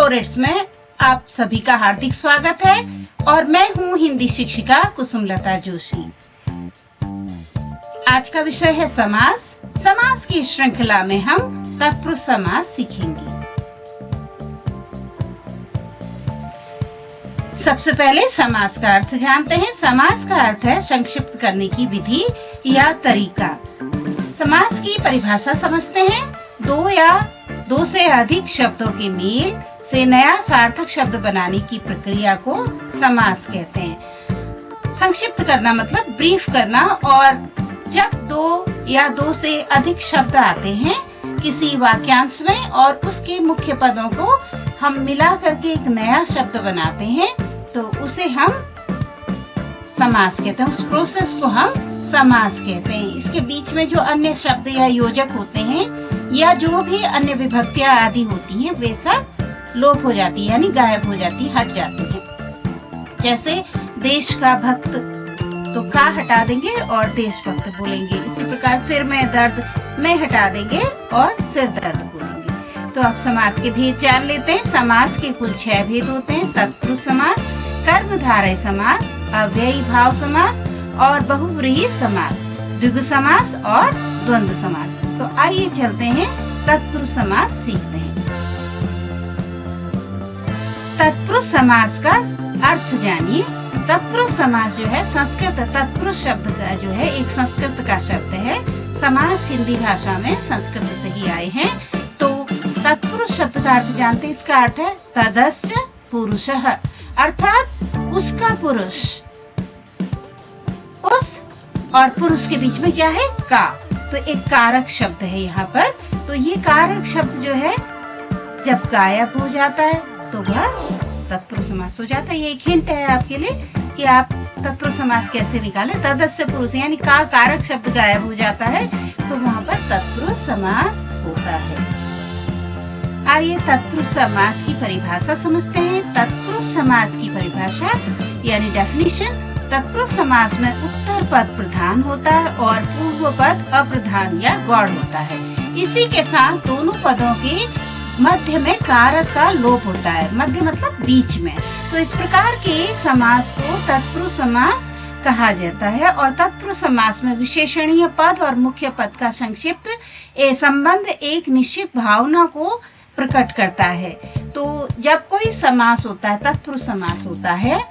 फोरेट्स में आप सभी का हार्दिक स्वागत है और मैं हूँ हिंदी शिक्षिका कुसुमलता जोशी। आज का विषय है समास। समास की श्रृंखला में हम तत्पुरुष समास सीखेंगे। सबसे पहले समास का अर्थ जानते हैं। समास का अर्थ है संक्षिप्त करने की विधि या तरीका। समास की परिभाषा समझते हैं। दो या दो से अधिक शब्दों के मेल से नया सार्थक शब्द बनाने की प्रक्रिया को समास कहते हैं। संक्षिप्त करना मतलब ब्रीफ करना, और जब दो या दो से अधिक शब्द आते हैं किसी वाक्यांश में और उसके मुख्य पदों को हम मिला करके एक नया शब्द बनाते हैं तो उसे हम समास कहते हैं। उस प्रोसेस को हम समास कहते हैं। इसके बीच में जो अन्य शब्द या योजक होते हैं या जो भी अन्य विभक्तियां आदि होती हैं वे सब लोप हो जाती है, यानी गायब हो जाती, हट जाती है। जैसे देश का भक्त तो का हटा देंगे और देशभक्त बोलेंगे। इसी प्रकार सिर में दर्द में हटा देंगे और सिर दर्द बोलेंगे। तो अब समास के भेद जान लेते हैं। समास के कुल 6 भेद होते हैं। तत्पुरुष समास, कर्मधारय समास, अव्ययी भाव समास और बहुव्रीहि समास, द्विगु समास और द्वंद्व समास। तो आइए चलते हैं तत्पुरुष समास सीखते हैं। तत्पुरुष समास का अर्थ जानिए। तत्पुरुष समास जो है संस्कृत तत्पुरुष शब्द का जो है एक संस्कृत का शब्द है। समास हिंदी भाषा में संस्कृत से ही आए हैं। तो तत्पुरुष शब्द का अर्थ जानते हैं। इसका अर्थ है तदस्य पुरुषः, अर्थात उसका पुरुष। उस और पुरुष के बीच में क्या है? का। तो एक कारक शब्द है यहाँ पर। तो ये कारक शब्द जो है जब गायब हो जाता है तो वह तत्पुरुष समास हो जाता है। ये एक हिंट है आपके लिए कि आप तत्पुरुष समास कैसे निकालें। तदस्य पुरुष यानी का कारक शब्द गायब हो जाता है तो वहां पर तत्पुरुष समास होता है। आइए तत्पुरुष समास की परिभाषा समझते हैं। तत्पुरुष समास की परिभाषा यानी डेफिनेशन। तत्पुरुष समास में उत्तर पद प्रधान होता है और पूर्व पद अप्रधान या गौड़ होता है। इसी के साथ दोनों पदों के मध्य में कारक का लोप होता है। मध्य मतलब बीच में। तो इस प्रकार के समास को तत्पुरुष समास कहा जाता है। और तत्पुरुष समास में विशेषणीय पद और मुख्य पद का संक्षिप्त संबंध एक निश्चित भावना को प्रकट करता है। तो जब कोई समास होता है, तत्पुरुष समास होता है,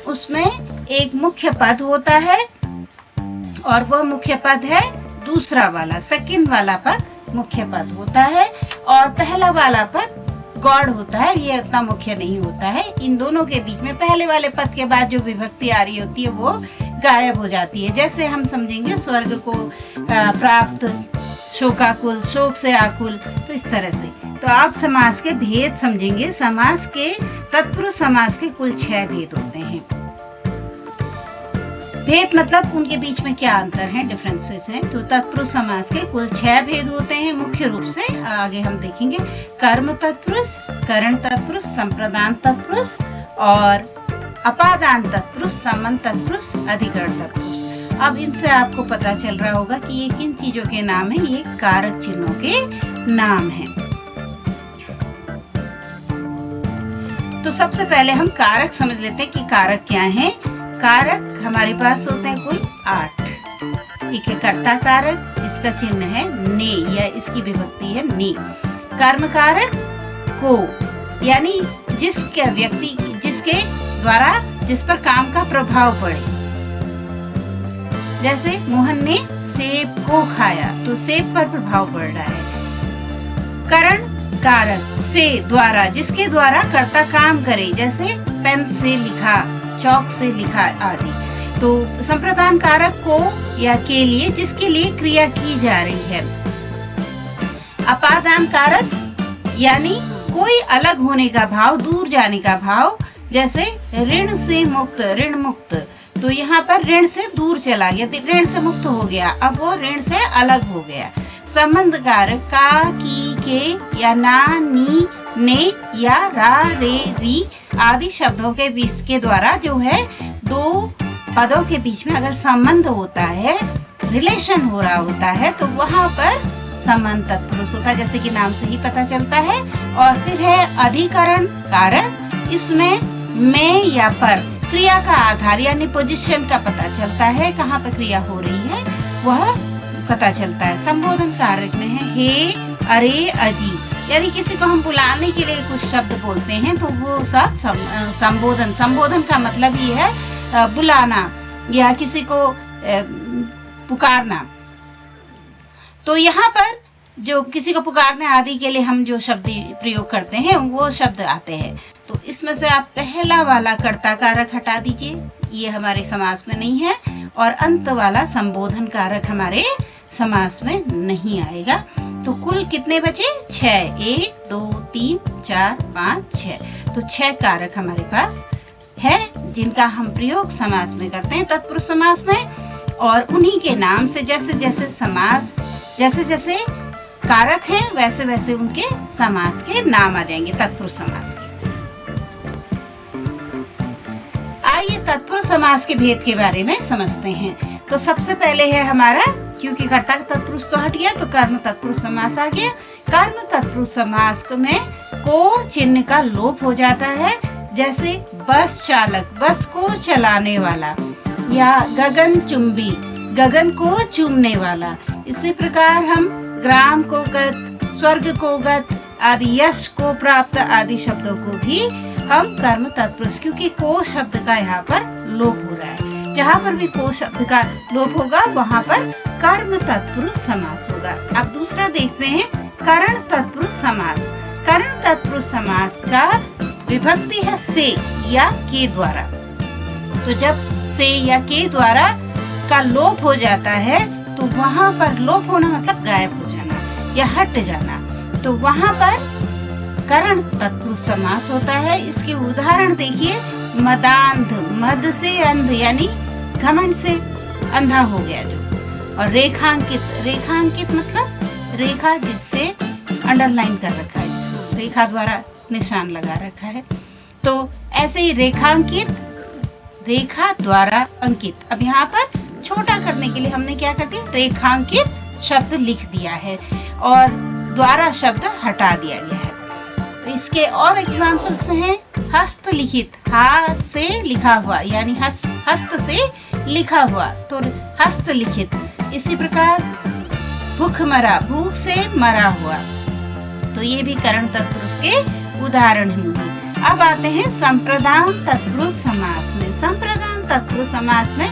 उसमें एक मुख्य पद होता है और वह मुख्य पद है दूसरा वाला, सेकंड वाला पद मुख्य पद होता है और पहला वाला पद गौड़ होता है। ये उतना मुख्य नहीं होता है। इन दोनों के बीच में पहले वाले पद के बाद जो विभक्ति आ रही होती है वो गायब हो जाती है। जैसे हम समझेंगे स्वर्ग को प्राप्त, शोकाकुल, शोक से आकुल, तो इस तरह से। तो आप समास के भेद समझेंगे। समास के तत्पुरुष समास के कुल 6 भेद होते हैं। भेद मतलब उनके बीच में क्या अंतर है, डिफरेंसेस हैं। तो तत्पुरुष समास के कुल 6 भेद होते हैं मुख्य रूप से। आगे हम देखेंगे कर्म तत्पुरुष, करण तत्पुरुष, संप्रदान तत्पुरुष और अपादान तत्पुरुष, संबंध तत्पुरुष, अधिकरण तत्पुरुष। अब इनसे आपको पता चल रहा होगा कि ये किन चीजों के नाम है। ये कारक चिन्हों के नाम हैं। तो सबसे पहले हम कारक समझ लेते हैं कि कारक क्या हैं। कारक हमारे पास होते हैं कुल 8। एक है कर्ता कारक, इसका चिन्ह है ने या इसकी विभक्ति है ने। कर्म कारक को यानी जिसके व्यक्ति जिसके द्वारा जिस पर काम का प्रभाव पड़े। जैसे मोहन ने सेब को खाया तो सेब पर प्रभाव पड़ रहा है। करण कारक से द्वारा, जिसके द्वारा कर्ता काम करे, जैसे पेन से लिखा, चौक से लिखा आदि। तो संप्रदान कारक को या के लिए, जिसके लिए क्रिया की जा रही है। अपादान कारक यानी कोई अलग होने का भाव, दूर जाने का भाव। जैसे ऋण से मुक्त, ऋण मुक्त, तो यहाँ पर ऋण से दूर चला गया, ऋण से मुक्त हो गया, अब वो ऋण से अलग हो गया। संबंध कारक का, की, के या ना, नी, ने या रा, रे, री आदि शब्दों के बीच के द्वारा जो है दो पदों के बीच में अगर संबंध होता है, रिलेशन हो रहा होता है, तो वहां पर संबंध तत्पुरुष होता है, जैसे कि नाम से ही पता चलता है। और फिर है अधिकरण कारक, इसमें में या पर क्रिया का आधार यानी पोजीशन का पता चलता है, कहाँ पर क्रिया हो रही है वह पता चलता है। संबोधन कारक में है हे, अरे, अजी, यानी किसी को हम बुलाने के लिए कुछ शब्द बोलते हैं तो वो सब संबोधन का मतलब ही है बुलाना या किसी को पुकारना। तो यहाँ पर जो किसी को पुकारने आदि के लिए हम जो शब्द प्रयोग करते हैं वो शब्द आते हैं। तो इसमें से आप पहला वाला कर्ता कारक हटा दीजिए, ये हमारे समास में नहीं है, और अंत वाला संबोधन कारक हमारे समास में नहीं आएगा। तो कुल कितने बचे? 6। 1 2 3 4 5 6। तो 6 कारक हमारे पास है जिनका हम प्रयोग समास में करते हैं, तत्पुरुष समास में। और उन्हीं के नाम से जैसे जैसे कारक हैं वैसे वैसे उनके समास के नाम आ जाएंगे, तत्पुरुष समास के। आइए तत्पुरुष समास के भेद के बारे में समझते हैं। तो सबसे पहले है हमारा, क्योंकि कर्ता तत्पुरुष तो हट गया तो कर्म तत्पुरुष समास आ गया। कर्म तत्पुरुष समास में को चिन्ह का लोप हो जाता है, जैसे बस चालक, बस को चलाने वाला, या गगन चुंबी, गगन को चूमने वाला। इसी प्रकार हम ग्राम को गत, स्वर्ग को गत आदि, यश को प्राप्त आदि शब्दों को भी हम कर्म तत्पुरुष, क्योंकि को शब्द का यहाँ पर लोप हो रहा है, जहाँ पर भी को शब्द का लोप होगा वहाँ पर कर्म तत्पुरुष समास होगा। अब दूसरा देखते हैं करण तत्पुरुष समास। करण तत्पुरुष समास का विभक्ति है से या के द्वारा। तो जब से या के द्वारा का लोप हो जाता है तो वहां पर लोप होना मतलब गायब हो जाना या हट जाना, तो वहां पर करण तत्पुरुष समास होता है। इसके उदाहरण देखिए, मदांध, मद से अंध यानी घमंड से अंधा हो गया जो। और रेखांकित, रेखांकित मतलब रेखा जिससे अंडरलाइन कर रखा है, जिससे रेखा द्वारा निशान लगा रखा है। तो ऐसे ही रेखांकित, रेखा द्वारा अंकित। अब यहाँ पर छोटा करने के लिए हमने क्या कर दिया, रेखांकित शब्द लिख दिया है और द्वारा शब्द हटा दिया गया है। तो इसके और एग्जाम्पल्स हैं हस्तलिखित, हाथ से लिखा हुआ यानी हस्त से लिखा हुआ, तो हस्तलिखित। इसी प्रकार भूखमरा, भूख से मरा हुआ, तो ये भी करण तत्पुरुष के उदाहरण होंगे। अब आते हैं संप्रदान तत्पुरुष समास में। संप्रदान तत्पुरुष समास में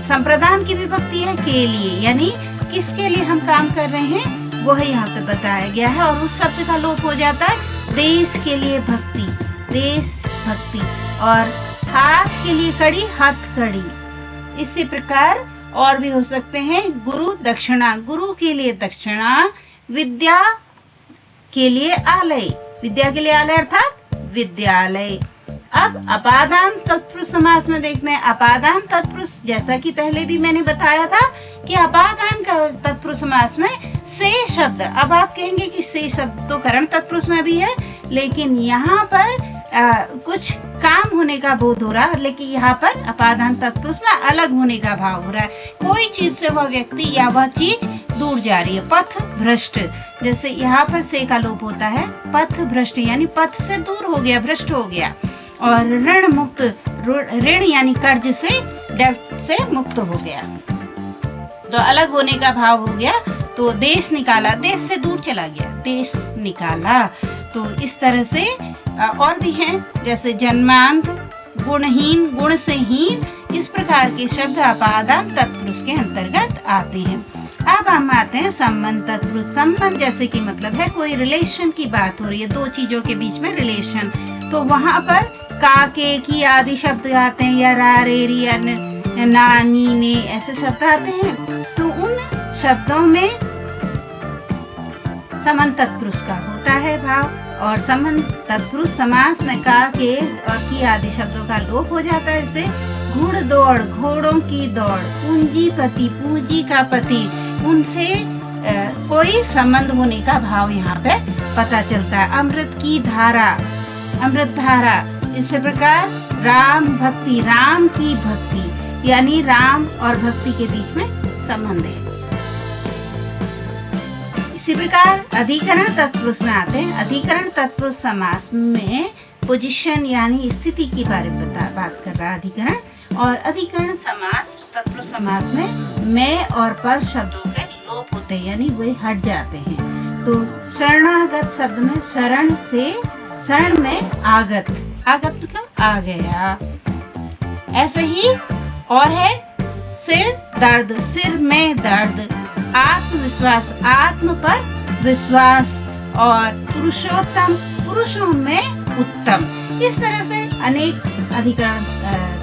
संप्रदान की विभक्ति है के लिए, यानी किसके लिए हम काम कर रहे हैं वो है यहाँ पे बताया गया है। और उस शब्द का लोप हो जाता है, देश के लिए भक्ति, देश भक्ति। और हाथ के लिए कड़ी, हथकड़ी। इसी प्रकार और भी हो सकते हैं, गुरु दक्षिणा, गुरु के लिए दक्षिणा, विद्या के लिए आलय, विद्या के लिए आलय अर्थात विद्यालय। अब अपादान तत्पुरुष समास में देखते हैं। अपादान तत्पुरुष, जैसा कि पहले भी मैंने बताया था कि अपादान का तत्पुरुष समास में से शब्द, अब आप कहेंगे कि से शब्द तो करण तत्पुरुष में भी है, लेकिन यहाँ पर कुछ काम होने का बोध हो रहा है, लेकिन यहाँ पर अपादान तत्पुरुष में अलग होने का भाव हो रहा है। कोई चीज से वह व्यक्ति या वह चीज दूर जा रही है। पथ भ्रष्ट, जैसे यहाँ पर से का लोप होता है, पथ भ्रष्ट यानी पथ से दूर हो गया, भ्रष्ट हो गया। और ऋण मुक्त, ऋण यानी कर्ज से, डेब्ट से मुक्त हो गया, तो अलग होने का भाव हो गया। तो देश निकाला, देश से दूर चला गया, देश निकाला। तो इस तरह से और भी हैं, जैसे जन्मांध, गुणहीन, गुण से हीन। इस प्रकार के शब्द अपादान तत्पुरुष के अंतर्गत आते हैं। अब हम आते हैं संबंध तत्पुरुष। संबंध जैसे कि मतलब है कोई रिलेशन की बात हो रही है, दो चीजों के बीच में रिलेशन, तो वहां पर का, के, की आदि शब्द आते हैं, या रा, रे, री, या ना, नी, ने ऐसे शब्द आते हैं। तो उन शब्दों में संबंध तत्पुरुष का होता है भाव, और संबंध तत्पुरुष समास में का, के और की आदि शब्दों का लोप हो जाता है। जैसे घुड़ दौड़, घोड़ों की दौड़, पूंजीपति, पूंजी का पति, उनसे कोई संबंध होने का भाव यहाँ पे पता चलता है। अमृत की धारा, अमृत धारा। इसी प्रकार राम भक्ति, राम की भक्ति, यानी राम और भक्ति के बीच में संबंध है। इसी प्रकार अधिकरण तत्पुरुष में आते हैं। अधिकरण तत्पुरुष समास में पोजीशन यानी स्थिति के बारे में बात कर रहा है अधिकरण। और अधिकरण समास तत्पुरुष समास में मैं और पर शब्दों के लोप होते हैं यानी वे हट जाते हैं। तो शरणागत शब्द में शरण से शरण में आगत, आगत मतलब आ गया। ऐसे ही और है सिर दर्द, सिर में दर्द। आत्मविश्वास, आत्म पर विश्वास। और पुरुषोत्तम, पुरुषों में उत्तम। इस तरह से अनेक अधिकरण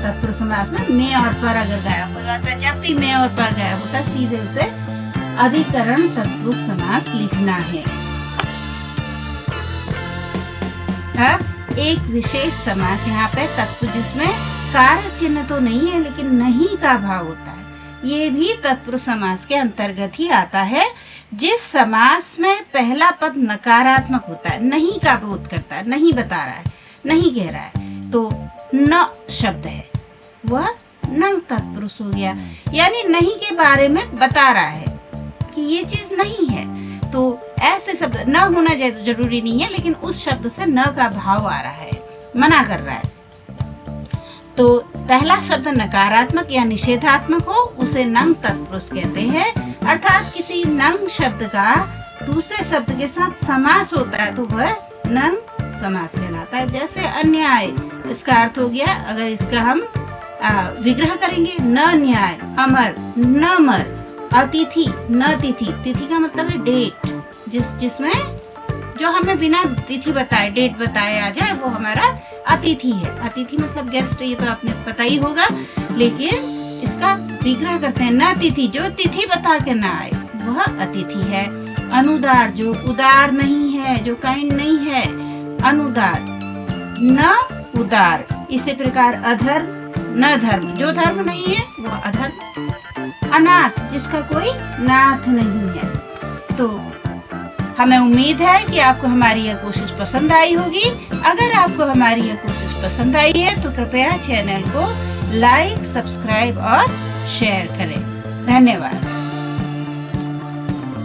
तत्पुरुष समास में मैं और पर अगर गायब हो जाता है, जब भी मैं और पर गायब होता है सीधे उसे अधिकरण तत्पुरुष समास लिखना है। अब एक विशेष समास यहाँ पे तत्पुरुष जिसमें कारक चिन्ह तो नहीं है लेकिन नहीं का भाव होता है, ये भी तत्पुरुष समास के अंतर्गत ही आता है। जिस समास में पहला पद नकारात्मक होता है, नहीं का बोध करता है, नहीं बता रहा है, नहीं कह रहा है, तो न शब्द है वह नंग तत्पुरुष हो गया, यानी नहीं के बारे में बता रहा है कि ये चीज नहीं है। तो ऐसे शब्द न होना चाहिए तो जरूरी नहीं है, लेकिन उस शब्द से न का भाव आ रहा है, मना कर रहा है। तो पहला शब्द नकारात्मक या निषेधात्मक हो उसे नंग तत्पुरुष कहते हैं। अर्थात किसी नंग शब्द का दूसरे शब्द के साथ समास होता है तो वह नंग समास कहलाता है। जैसे अन्याय, इसका अर्थ हो गया, अगर इसका हम विग्रह करेंगे, न न्याय, अमर, न मर, अतिथि, न तिथि। तिथि का मतलब है डेट, जिसमें जो हमें बिना तिथि बताए डेट बताए आ जाए वो हमारा अतिथि है। अतिथि मतलब गेस्ट, ये तो आपने पता ही होगा, लेकिन इसका विग्रह करते हैं न तिथि, जो तिथि बता के ना आए वह अतिथि है। अनुदार, जो उदार नहीं है, जो काइंड नहीं है, अनुदार, न उदार। इसी प्रकार अधर्म, न धर्म, जो धर्म नहीं है वह अधर्म। अनाथ, जिसका कोई नाथ नहीं है। तो हमें उम्मीद है कि आपको हमारी यह कोशिश पसंद आई होगी। अगर आपको हमारी यह कोशिश पसंद आई है तो कृपया चैनल को लाइक, सब्सक्राइब और शेयर करें। धन्यवाद।